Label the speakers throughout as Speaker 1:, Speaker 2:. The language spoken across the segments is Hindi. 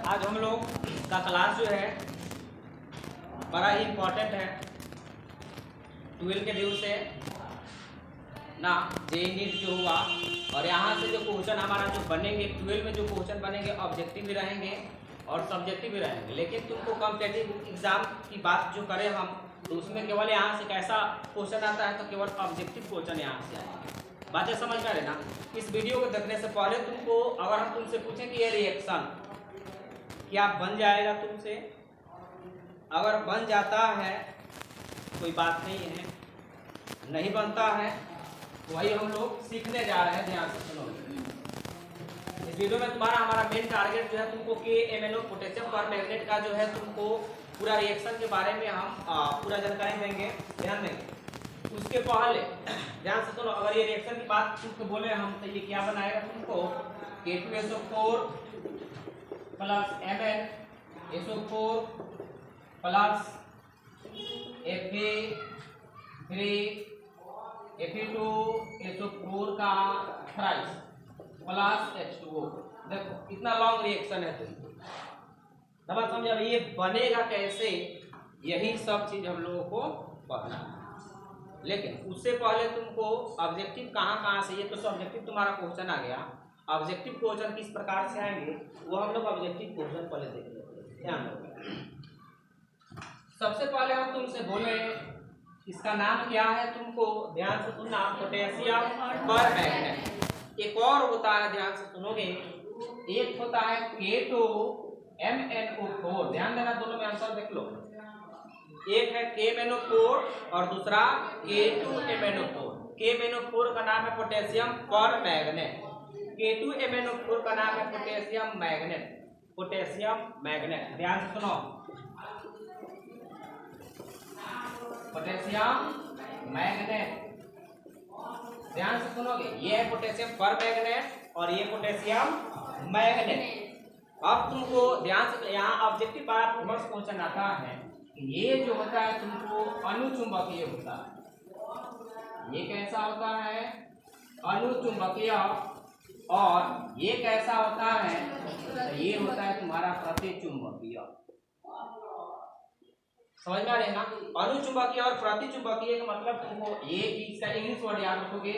Speaker 1: आज हम लोग का क्लास जो है बड़ा ही इम्पोर्टेंट है 12 के व्यू से ना। जेईई नीट जो हुआ और यहाँ से जो क्वेश्चन हमारा जो बनेंगे 12 में जो क्वेश्चन बनेंगे ऑब्जेक्टिव भी रहेंगे और सब्जेक्टिव भी रहेंगे। लेकिन तुमको कॉम्पिटिटिव एग्जाम की बात जो करें हम तो उसमें केवल यहाँ से कैसा क्वेश्चन आता है तो केवल ऑब्जेक्टिव क्वेश्चन यहाँ से आएंगे। बातें समझ में आ रही ना। इस वीडियो को देखने से पहले तुमको अगर हम तुमसे पूछें कि ये रिएक्शन क्या बन जाएगा तुमसे, अगर बन जाता है कोई बात नहीं है, नहीं बनता है वही हम लोग सीखने जा रहे हैं। ध्यान से सुनो, इस वीडियो में तुम्हारा हमारा मेन टारगेट जो है तुमको KMnO पोटेशियम परमैंगनेट का जो है तुमको पूरा रिएक्शन के बारे में हम पूरा जानकारी देंगे। ध्यान देंगे। उसके पहले ध्यान से सुनो, अगर ये रिएक्शन की बात तुमको बोले हम तो ये क्या बनाएगा तुमको K2SO4 plus MnSO4 plus Fe2SO4 का थ्राइस प्लस H2O। देखो कितना लॉन्ग रिएक्शन है तुमको बात समझ। अब ये बनेगा कैसे, यही सब चीज हम लोगों को पढ़ना है। लेकिन उससे पहले तुमको ऑब्जेक्टिव कहाँ से, ये तो सब्जेक्टिव तुम्हारा क्वेश्चन आ गया। ऑब्जेक्टिव क्वेश्चन किस प्रकार से आएंगे वो हम लोग ऑब्जेक्टिव क्वेश्चन पहले देख लेते हैं। ध्यान रखो, सबसे पहले हम तुमसे बोले इसका नाम क्या है, तुमको ध्यान से सुनना, पोटेशियम परमैंगनेट। एक और होता है, ध्यान से सुनोगे, एक होता है K2MnO4। ध्यान देना, दोनों में आंसर देख लो। एक है KMnO4 और दूसरा K2MnO4। KMnO4 का नाम है पोटेशियम परमैंगनेट, K2MnO4 का नाम है पोटेशियम मैग्नेट। पोटेशियम मैग्नेट ध्यान से सुनो, पोटेशियम मैग्नेट ध्यान से सुनोगे। ये है पोटेशियम परमैंगनेट और ये पोटेशियम मैग्नेट। अब तुमको ध्यान से, यहाँ ऑब्जेक्टिव परफॉर्मेंस क्वेश्चन आता है, ये जो होता है तुमको अनुचुंबकीय होता है। ये कैसा होता है, अनुचुंबकीय। और ये कैसा होता है, तो ये होता है तुम्हारा प्रतिचुंबकीय। समझ में आ रहे हैं ना। अनुचुंबकीय और प्रतिचुंबकीय का मतलब तुमको ये इसका इंग्लिश वर्ड याद रखोगे,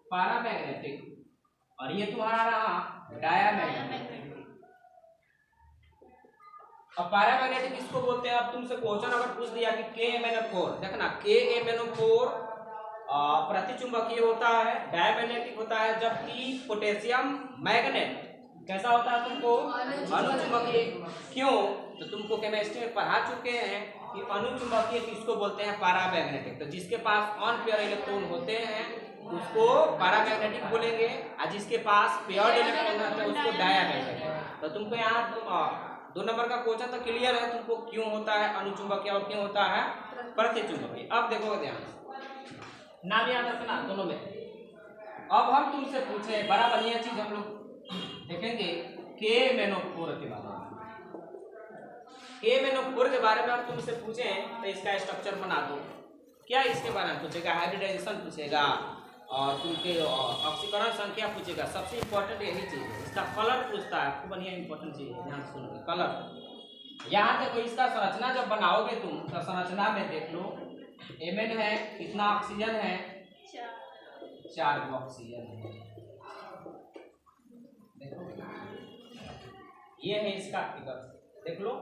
Speaker 1: पैरामैग्नेटिक, और ये तुम्हारा रहा डायामैग्नेटिक। अब पैरामैग्नेटिक किसको बोलते हैं। अब तुमसे क्वेश्चन अगर पूछ दिया कि KMnO4, देखना KMnO4 प्रतिचुंबकीय होता है, डायमैग्नेटिक होता है, जबकि पोटेशियम मैग्नेट कैसा होता है तुमको अनुचुंबकीय। क्यों, तो तुमको केमिस्ट्री में पढ़ा चुके हैं कि अनुचुंबकीय किसको बोलते हैं, पैरामैग्नेटिक। तो जिसके पास अनपेयर इलेक्ट्रॉन होते हैं उसको पैरामैग्नेटिक बोलेंगे, और जिसके पास पेयर्ड इलेक्ट्रॉन होते हैं उसको डायमैग्नेटिक। तो तुमको यहाँ 2 नंबर का क्वेश्चन तो क्लियर है तुमको, क्यों होता है अनुचुंबकीय और क्यों होता है प्रतिचुंबकीय। अब देखो ध्यान से, नाम याद रखना दोनों में। अब हम तुमसे पूछे बड़ा बढ़िया चीज हम लोग देखेंगे KMnO4 के बारे में। KMnO4 के बारे में हम तुमसे पूछे तो इसका स्ट्रक्चर बना दो। क्या इसके बारे में पूछेगा, हाइब्रिडाइजेशन पूछेगा और तुमके ऑक्सीकरण संख्या पूछेगा। सबसे इंपॉर्टेंट यही चीज है, इसका कलर पूछता है, खूब बढ़िया इंपॉर्टेंट चीज है। ध्यान सुनोगे कलर। यहाँ देखो इसका संरचना जब बनाओगे तुम तो संरचना में देख लो, Mn है, कितना ऑक्सीजन है, 4 ऑक्सीजन है। देखो ये है इसका फिगर, देख लो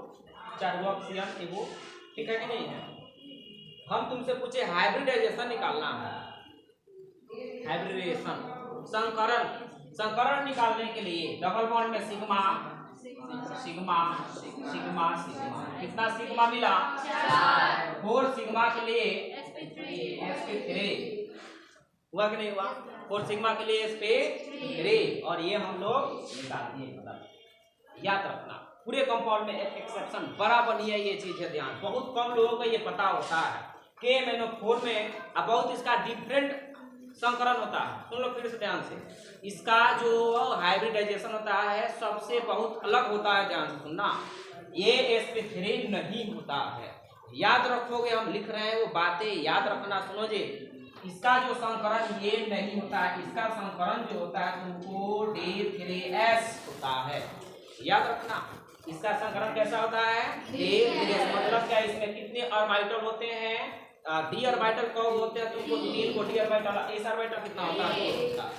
Speaker 1: 4 ऑक्सीजन एगो, ठीक है कि नहीं है। हम तुमसे पूछे हाइब्रिडाइजेशन निकालना है, हाइब्रिडाइजेशन संकरण निकालने के लिए डबल बॉन्ड में सिग्मा सिग्मा सिग्मा सिग्मा, कितना सिग्मा मिला 4 सिग्मा के लिए sp3 हुआ कि नहीं हुआ, 4 सिग्मा के लिए sp3, और ये हम लोग निकाल दिए। मतलब याद रखना पूरे कंपाउंड में एक एक्सेप्शन बड़ा बढ़िया ये चीज है, ध्यान, बहुत कम लोगों को ये पता होता है। KMnO4 में बहुत इसका डिफरेंट संकरण होता है। सुन लो फिर से ध्यान से, इसका जो हाइब्रिडाइजेशन होता है सबसे बहुत अलग होता है। ध्यान से सुनना, ये sp3 नहीं होता है। याद रखोगे, हम लिख रहे हैं वो बातें याद रखना। सुनो जी, इसका जो संकरण ये नहीं होता है, इसका संकरण जो होता है तुमको D3S होता है, याद रखना। इसका संकरण कैसा होता है? D3S। मतलब क्या, इसमें कितने ऑर्बिटल होते हैं? d ऑर्बिटल कब होते हैं तुमको? 3 को d ऑर्बिटल, s ऑर्बिटल कितना होता है?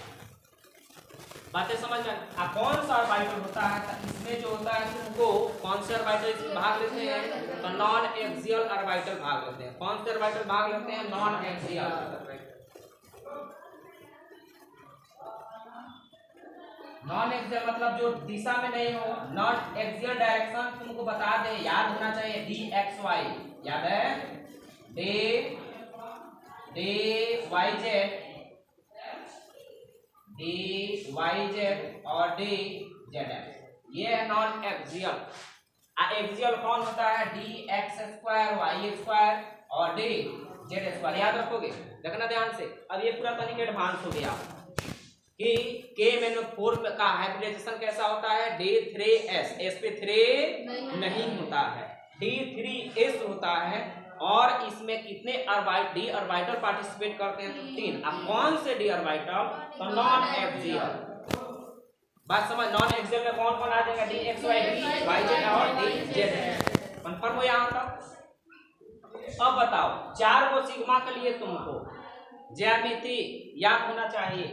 Speaker 1: बातें समझ में? कौन सा ऑर्बिटल होता है? तो इसमें जो होता है तुमको कौन से ऑर्बिटल इसमें भाग लेते हैं? तो नॉन एक्सियल ऑर्बिटल भाग लेते हैं। कौन से ऑर्बिटल भाग लेते हैं? Non axial. नॉन एक्सियल मतलब जो दिशा में नहीं हो। नॉन एक्सियल डायरेक्शन तुमको बता दे, याद होना चाहिए, dxy याद है? dy z और dzx, ये है नॉन एक्सियल। एक्सियल कौन होता है? dx² y² और dz²। याद रखोगे, देखना ध्यान से। अब ये पूरा तनिक एडवांस हो गया कि K-4 का हाइब्रिडाइजेशन कैसा होता है? D3S, S पे 3 नहीं होता है, D3S होता है। और इसमें कितने d ऑर्बिटल पार्टिसिपेट करते हैं? तो 3। अब कौन से d ऑर्बिटल? तो नॉन एक्सियल। बात समझ? नॉन एक्सियल में कौन कौन आ जाएगा? dxy, dyz और dz। कंफर्म हो यहाँ तक? अब बताओ, 4 को सिग्मा के लिए तुमको ज्यामिति याद होना चाहिए।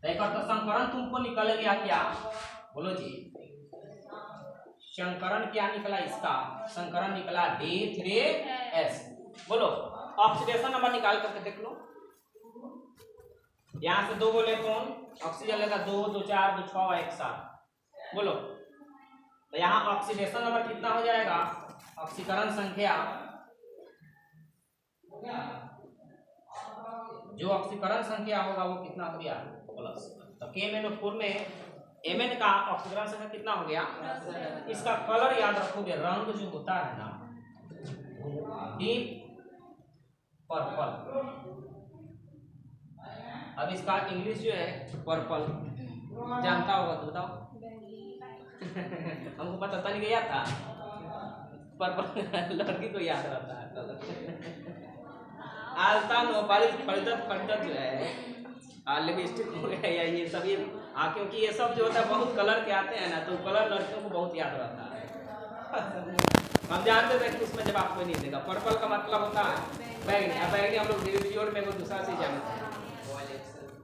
Speaker 1: तो संकरण तुमको निकल गया क्या? बोलो जी, संकरण क्या निकला? इसका संकरण निकला D3S। बोलो, ऑक्सीडेशन नंबर निकाल करके देख लो। यहां से 2 बोले कौन? ऑक्सीजन लेगा 2, 2 4, 2 6, 1 7। बोलो, तो यहाँ ऑक्सीडेशन नंबर कितना हो जाएगा? ऑक्सीकरण संख्या, जो ऑक्सीकरण संख्या होगा वो कितना हो गया? प्लस। तो K-4 में Mn का ऑक्सीकरण संख्या कितना हो गया? इसका कलर याद रखोगे, रंग जो होता है ना, डीप पर्पल। अब इसका इंग्लिश जो है पर्पल, जानता होगा तो बताओ। हमको पता था नहीं, गया था पर्पल लड़की को याद रहता है कलर। आलता खरीदत जो है लिपस्टिक हो गया या ये सब, ये क्योंकि ये सब जो होता है बहुत कलर के आते हैं ना, तो कलर लड़कियों को बहुत याद रहता है। हम जानते थे कि उसमें जवाब कोई नहीं देगा। पर्पल का मतलब होता है बैगनी। अब बैगनी हम लोग वीडियो में वो दूसरा चीज जानते हैं,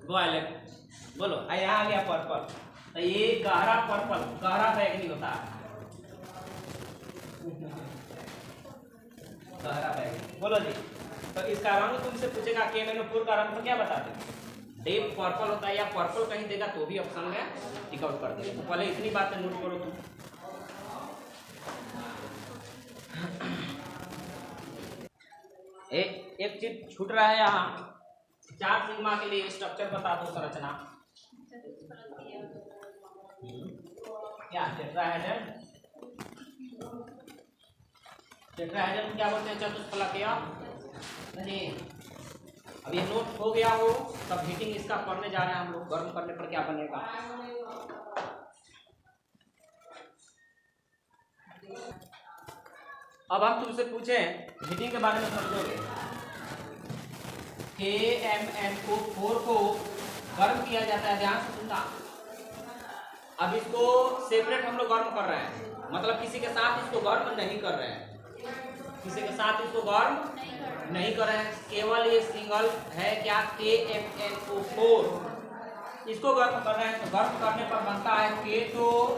Speaker 1: वॉयलेट। बोलो, यहाँ आ गया पर्पल, तो ये गहरा पर्पल, गहरा बैगनी होता है, गहरा बैगनी। बोलो जी, तो इसका रंग तुमसे पूछेगा K-4 का रंग, तो क्या बताते? डीप पर्पल होता है, या पर्पल कहीं देगा तो भी ऑप्शन में टिक आउट कर देगा। तो पहले इतनी बातें नोट करो तुम। एक चीज छूट रहा है यहाँ, 4 सिग्मा के लिए स्ट्रक्चर बता दो, संरचना क्या? टेट्राहेड्रल। टेट्राहेड्रल क्या बोलते हैं? चतुष्फलकीय। नहीं, अब ये नोट हो गया हो, तब हीटिंग इसका पढ़ने जा रहे हैं हम लोग। गर्म करने पर क्या बनेगा? अब हम तुमसे पूछें हीटिंग के बारे में समझोगे। KMnO4 को गर्म किया जाता है, ध्यान से सुनना। अब इसको सेपरेट हम लोग गर्म कर रहे हैं, मतलब किसी के साथ इसको गर्म नहीं कर रहे हैं, किसी के साथ इसको गर्म नहीं कर रहे हैं, केवल ये सिंगल है क्या? KMnO4। इसको गर्म कर रहे हैं, तो गर्म करने पर बनता है K2MnO4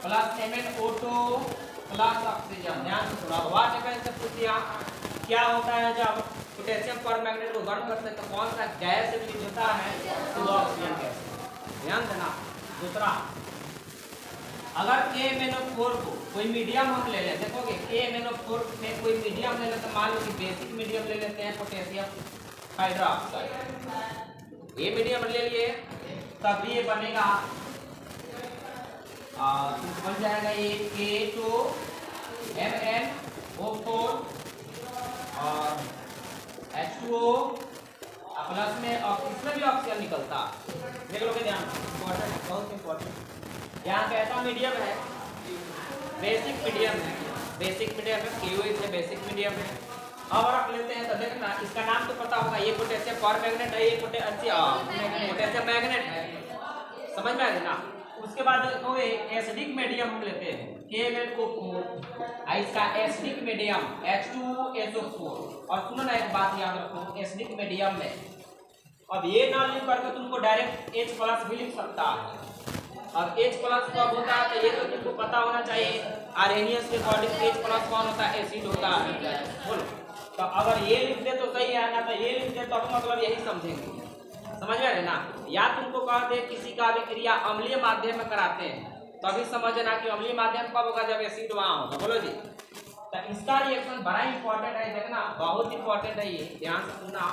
Speaker 1: plus MnO2 plus oxygen. ध्यान से सुना, वाट हैपेंस से पूछ दिया क्या होता है जब पोटेशियम परमैंगनेट को गर्म करते हैं, तो कौन सा गैस रिलीज होता है? तो ऑक्सीजन गैस। ध्यान देना। दूसरा, अगर KMnO4 को कोई मीडियम हम ले लें, देखोगे KMnO4 में कोई मीडियम ले लेते हैं, मान लो कि बेसिक मीडियम ले लेते हैं, पोटेशियम हाइड्रोक्साइड, ये मीडियम ले लिए, तब ये बनेगा, बन जाएगा ये K2MnO4 और H2O प्लस में, और इसमें भी ऑक्सीजन निकलता। देख लोगे ध्यान, इंपॉर्टेंट, बहुत इंपॉर्टेंट। यहाँ कैसा मीडियम है? बेसिक मीडियम है, बेसिक मीडियम है, KO इसमें बेसिक मीडियम है। अब रख लेते हैं तो देखना इसका नाम तो पता होगा, ये पोटेशियम परमैंगनेट है, ये पोटेशियम मैग्नेट है, समझ में आ गया ना। उसके बाद देखोगे एसिडिक मीडियम हम लेते हैं KMnO4, इसका एसिडिक मीडियम H2SO4। और सुनो ना एक बात याद रखो, एसिडिक मीडियम में अब ये ना लिख करके तुमको डायरेक्ट H+ भी लिख सकता है। अब H+ कब होता है तो ये तो तुमको पता होना चाहिए, आर्हेनियस के अकॉर्डिंग H+ कौन होता है, एसिड होता है। बोलो तो अगर ये लिख दे तो सही है ना, तो ये लिख दे तो मतलब यही समझेंगे, समझ में आ रहे ना। या तुमको कह दे किसी का अभिक्रिया अम्लीय माध्यम में कराते हैं तो अभी समझना कि अम्लीय माध्यम कब होगा, जब एसिड वहां होगा। बोलो जी, तो इसका रिएक्शन बड़ा इंपॉर्टेंट है, देखना बहुत इंपॉर्टेंट है, ये ध्यान से सुनना।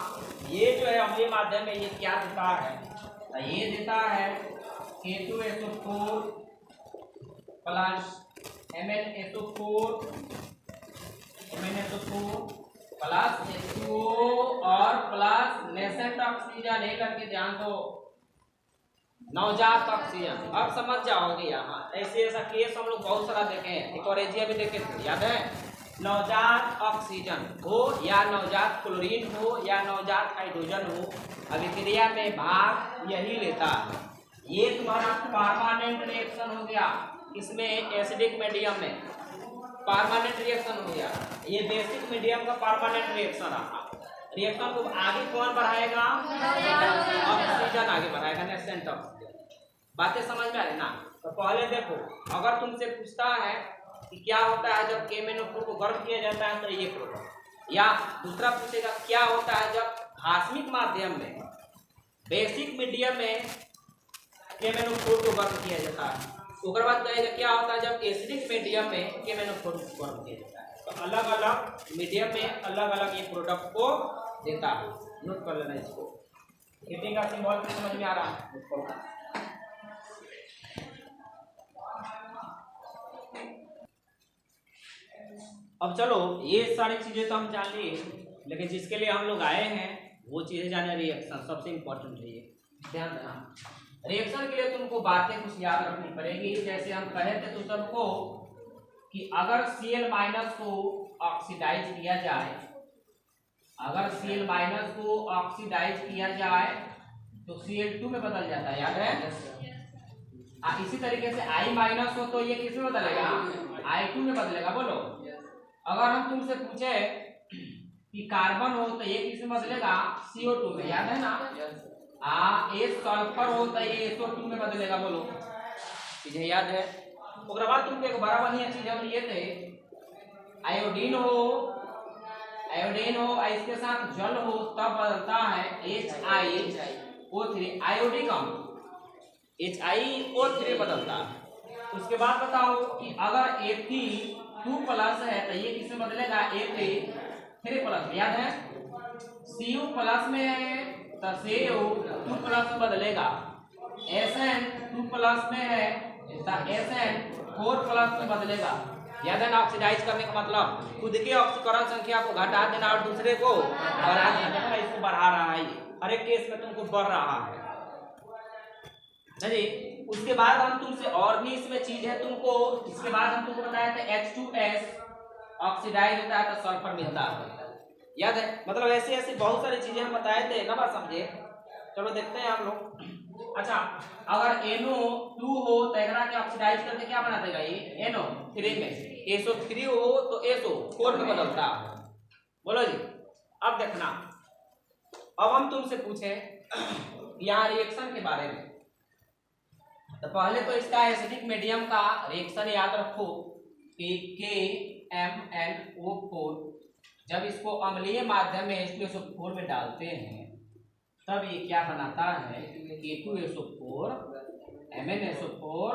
Speaker 1: ये जो है अम्लीय माध्यम में ये क्या देता है, तो ये देता है K2SO4 plus MnSO4 plus H2O और प्लस नेसेंट ऑक्सीजन, एक करके ध्यान दो, नवजात ऑक्सीजन। अब समझ जाओगे यहाँ ऐसे ऐसा केस हम लोग बहुत सारा देखे हैं, एक और एजिया भी देखे थे, याद है। नवजात ऑक्सीजन हो या नवजात क्लोरीन हो या नवजात हाइड्रोजन हो, अभिक्रिया में भाग यही लेता है। ये तुम्हारा परमानेंट रिएक्शन हो गया, इसमें एसिडिक मीडियम में परमानेंट रिएक्शन हो गया, ये बेसिक मीडियम का परमानेंट रिएक्शन रहा। रिएक्शन को आगे कौन बढ़ाएगा, ऑक्सीजन आगे बढ़ाएगा, नेसेंट ऑक्सीजन। बातें समझ में आ रही ना। तो पहले देखो, अगर तुमसे पूछता है कि क्या होता है जब KMnO4 को गर्म किया जाता है तो ये प्रोडक्ट, या दूसरा पूछेगा क्या होता है जब भास्मिक माध्यम में बेसिक मीडियम में KMnO4 को गर्म किया जाता है, उसके बाद कहेगा क्या होता है जब एसिडिक मीडियम में KMnO4 को गर्म किया जाता है। तो अलग अलग मीडियम में अलग अलग ये प्रोडक्ट को देता है, नोट कर लेना इसको। हीटिंग का सिंबल समझ में आ रहा है। अब चलो ये सारी चीजें तो हम जान लिए, लेकिन जिसके लिए हम लोग आए हैं वो चीजें जाने, रिएक्शन सबसे इंपॉर्टेंट है, ये ध्यान देना। रिएक्शन के लिए तुमको बातें कुछ याद रखनी पड़ेगी। जैसे हम कहे थे तो सबको कि अगर Cl- को ऑक्सीडाइज किया जाए, अगर Cl- को ऑक्सीडाइज किया जाए तो Cl2 में बदल जाता है, याद है। इसी तरीके से I- हो तो ये किस में बदलेगा, I2 में बदलेगा। बोलो अगर हम तुमसे पूछे कि कार्बन हो तो ये किस में बदलेगा, CO2 में, याद है ना। ये सल्फर हो तो ये SO2 में बदलेगा। बोलो चीजें याद है। उसके बाद तुमको एक बड़ा बढ़िया चीज हम लिए थे, आयोडीन हो इसके साथ जल हो तब बदलता है HiO3, आयोडिक अम्ल HiO3 बदलता है। उसके बाद बताओ कि अगर Fe2+ है तो ये किसमें बदलेगा, Fe3+, याद है। Cu+ में है तो Cu2+ में बदलेगा, Sn2+ में है तो Sn4+ में बदलेगा, याद है ना। ऑक्सीडाइज करने का मतलब खुद के ऑक्सीकरण संख्या को घटा देना और दूसरे को बढ़ा देना, इसको बढ़ा रहा है, हर एक केस में तुमको बढ़ रहा है जी। उसके बाद हम तुमसे और भी इसमें चीज है तुमको, इसके बाद हम तुमको बताया था H2S ऑक्सीडाइज होता है तो सल्फर मिलता है, याद है। मतलब ऐसी ऐसी बहुत सारी चीजें हम बताए थे ना, बात समझे। चलो देखते हैं हम लोग। अच्छा अगर NO2 हो तो एकरा के ऑक्सीडाइज करके क्या बना देगा, ये NO3 में, SO3 हो तो SO4 में बदलता है। बोलो जी। अब देखना, अब हम तुमसे पूछे यहाँ रिएक्शन के बारे में, तो पहले तो इसका एसिडिक मीडियम का रिएक्शन याद रखो कि KMnO4 जब इसको अम्लीय माध्यम में H2SO4 में डालते हैं तब ये क्या बनाता है, K2SO4 MnSO4।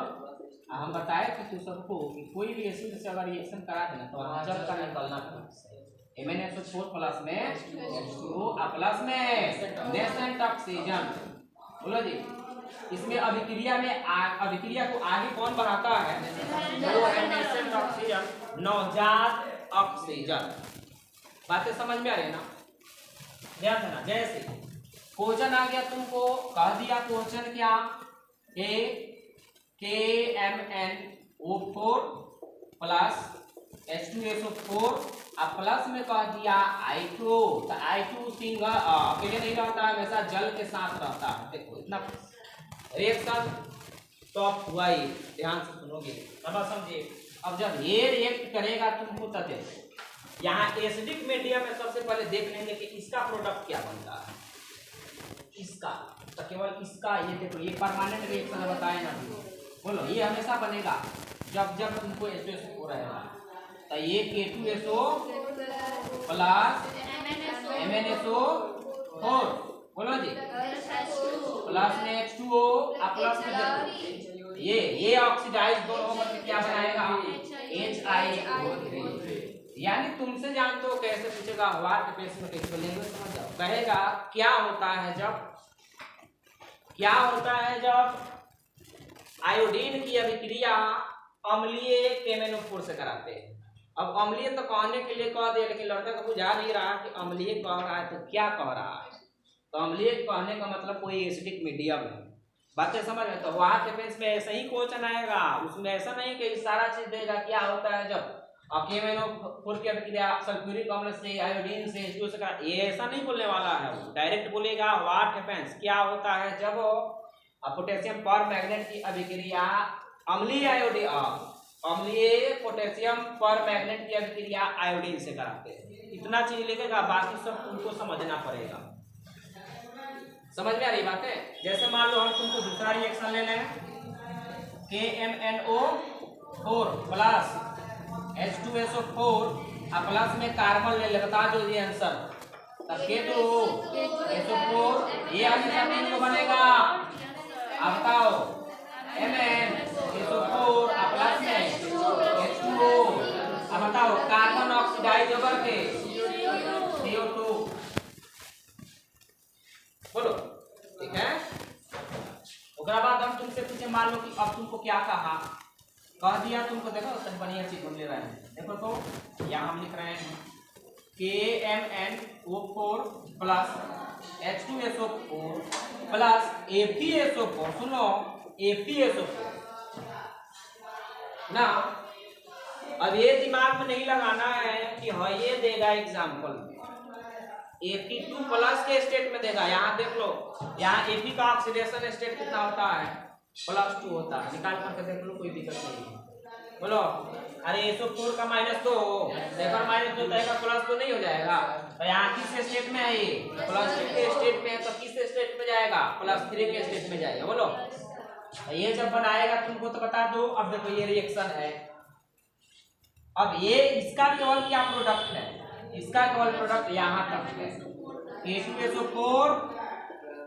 Speaker 1: हम बताए थे तो सबको कि कोई भी एसिड से अगर रिएक्शन करा देना तो जब का निकलना MnSO4+ में H2O प्लस में नेसेंट ऑक्सीजन। बोलो जी, इसमें अभिक्रिया में अभिक्रिया को आगे कौन बढ़ाता है, वो है नेसेंट ऑक्सीजन, नवजात ऑक्सीजन। बातें समझ में आ रही है ना, ध्यान देना। जैसे क्वेश्चन आ गया, तुमको कह दिया क्वेश्चन क्या, KMnO4 प्लस H2SO4 अब प्लस में कह दिया I2, तो I2 सिंगल अकेले नहीं रहता है, हमेशा जल के साथ रहता है। देखो इतना रिएक्शन टॉप हुआ ही, ध्यान से सुनोगे तब समझिए। अब जब ये रिएक्ट करेगा तुमको तो देखो यहाँ एसिडिक मीडियम में सबसे पहले देख लेंगे कि इसका प्रोडक्ट क्या बनता है। इसका तो केवल इसका ये देखो, ये परमानेंट रिएक्शन बताए ना, बोलो ये हमेशा बनेगा जब जब तुमको H2SO4 रहेगा। तो ये K2SO प्लस MnSO4 बोलो जी, प्लस में H2O और प्लस में ये ऑक्सीडाइज दोनों मतलब क्या बनाएगा HiO3। यानी तुमसे जानते हो कैसे पूछेगा, वाट पेस में कैसे बोलेंगे समझ जाओ। कहेगा क्या होता है जब आयोडीन की अभिक्रिया अम्लीय KMnO4 से कराते हैं। अब अम्लीय तो कहने के लिए कह दिया, लेकिन लड़का को बुझा नहीं रहा कि अम्लीय कह रहा है तो क्या कह रहा है। तो अम्लीय कहने का मतलब कोई एसिडिक मीडियम है, बातें समझ में। तो वहां डिफेंस में ऐसा ही क्वेश्चन आएगा, उसमें ऐसा नहीं कि सारा चीज देगा क्या होता है जब KMnO4 की अभिक्रिया सल्फ्यूरिक अम्ल से आयोडीन से H2O से करा, ये ऐसा नहीं बोलने वाला है। वो डायरेक्ट बोलेगा व्हाट हैपेंस, क्या होता है जब पोटेशियम पर मैग्नेट की अभिक्रिया अम्लीय पोटेशियम पर मैग्नेट की अभिक्रिया आयोडीन से कराते हैं। इतना चीज लिखेगा, बाकी सब तुमको समझना पड़ेगा। समझ में आ रही बात है। जैसे मान लो हम तुमको दूसरा रिएक्शन ले लें, KMnO4 प्लस H2SO4 और प्लस में कार्बन ले ले, बता दो ये आंसर। तब K2SO4 ये हमेशा तीन को बनेगा। अब बताओ MnSO4 और प्लस में H2O, अब बताओ कार्बन ऑक्सीडाइज होकर के CO2 बोलो, ठीक है। उसके बाद हम तुमसे पूछे, मान लो कि अब तुमको क्या कह दिया तुमको, देखो सब बढ़िया चीज हम ले रहे हैं। देखो तो यहाँ हम लिख रहे हैं KMnO4 plus H2SO4 plus FeSO4, सुनो FeSO4 ना। अब ये दिमाग में नहीं लगाना है कि हाँ ये देगा एग्जाम्पल Fe2 प्लस के स्टेट में देगा। यहाँ देख लो, यहाँ Fe का ऑक्सीडेशन स्टेट कितना होता है +2 होता है, निकाल करके देख लो, कोई दिक्कत नहीं है। बोलो अरे SO4 का -2 देखो, -2 रहेगा +2 नहीं हो जाएगा। तो यहाँ किस स्टेट में है ये +2 के स्टेट में है, तो किस स्टेट में जाएगा +3 के स्टेट में जाएगा। बोलो ये जब बनाएगा तुमको तो बता दो। अब देखो ये रिएक्शन है, अब ये इसका केवल क्या प्रोडक्ट है, इसका केवल प्रोडक्ट यहाँ तक है K2SO4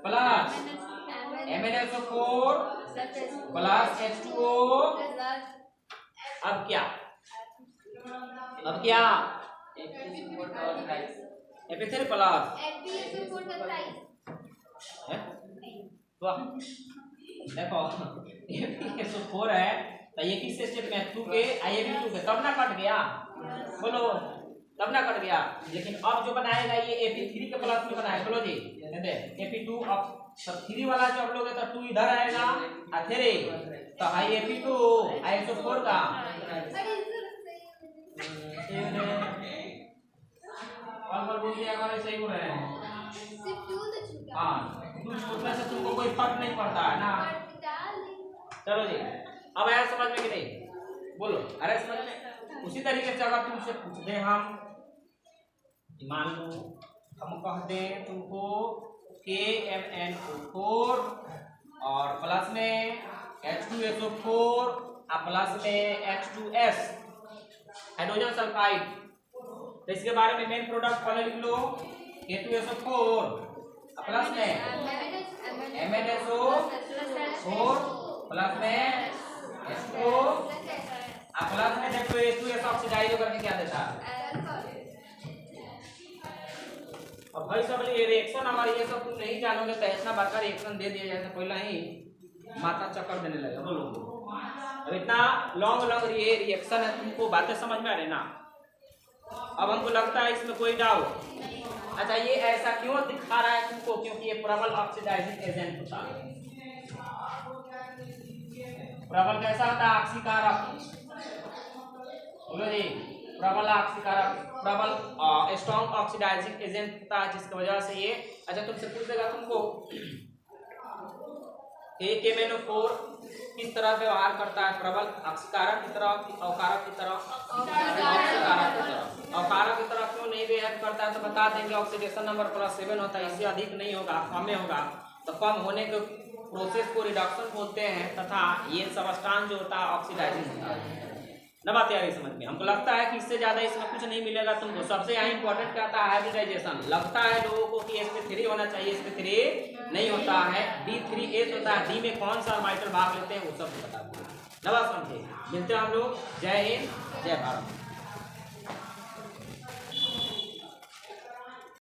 Speaker 1: plus MnSO4 plus H2O। अब क्या Fe3 प्लस देखो FeSO4 है, तो ये किस स्टेट में 2 के Ib2 के, तब ना कट गया। बोलो तब ना कट गया। लेकिन अब जो बनाएगा ये Fe3 के प्लस में बनाएगा। बोलो जी Fe2, अब सब 3 वाला जब लोगे तो 2 इधर आएगा और 3 तो Fe2 SO4 का और बोल दिया अगर सही बोल रहे हैं। हाँ, उसमें से तुमको कोई फर्क नहीं पड़ता है ना। चलो जी, अब आया समझ में कि नहीं, बोलो अरे समझ में। उसी तरीके से अगर तुमसे पूछ दे हम, मान लो हम कह दें तुमको KMnO4 और प्लस में H2SO4 और प्लस में H2S हाइड्रोजन सल्फाइड, तो इसके बारे में मेन प्रोडक्ट पहले लिख लो K2SO4 प्लस में MnSO4 प्लस में H2O और प्लस में देखो H2S ऑक्सीडाइज करके क्या देता है। और भाई सब ये रिएक्शन हमारी ये सब तुम नहीं जानोगे तो इतना बड़का रिएक्शन दे दिया जाए तो पहले ही माथा चक्कर देने लगेगा। बोलो अब इतना लॉन्ग ये रिएक्शन है, तुमको बातें समझ में आ रही ना। अब हमको लगता है इसमें कोई डाउट। अच्छा ये ऐसा क्यों दिखा रहा है तुमको, क्योंकि ये प्रबल ऑक्सीडाइजिंग एजेंट होता है। प्रबल कैसा होता है, ऑक्सीकारक। बोलो जी प्रबल स्ट्रॉन्ग ऑक्सीडाइजिंग एजेंट होता है, जिसकी वजह से ये। अच्छा तुमसे पूछेगा तुमको KMnO4 किस तरह व्यवहार करता है, प्रबल ऑक्सीकारक की तरह, अवकारक की तरह, ऑक्सीकारक की तरह। अवकारक की तरह क्यों नहीं बिहेव करता है, तो बता देंगे ऑक्सीडेशन नंबर +7 होता है, इससे अधिक नहीं होगा, कम में होगा। तो कम होने के प्रोसेस को रिडक्शन बोलते हैं, तथा ये सबस्टांस जो होता है ऑक्सीडाइजिंग होता है। न बात यार समझ में, हमको लगता है कि इससे ज्यादा इसमें कुछ नहीं मिलेगा तुमको। सबसे यहाँ इंपॉर्टेंट क्या था, हाइब्रिडाइजेशन। लगता है लोगों को कि sp3 होना चाहिए, sp3 नहीं होता है, D3S होता है। डी में कौन सा ऑर्बिटल भाग लेते हैं वो सब बता दो। न बात समझे। मिलते हैं हम लोग। जय हिंद, जय भारत।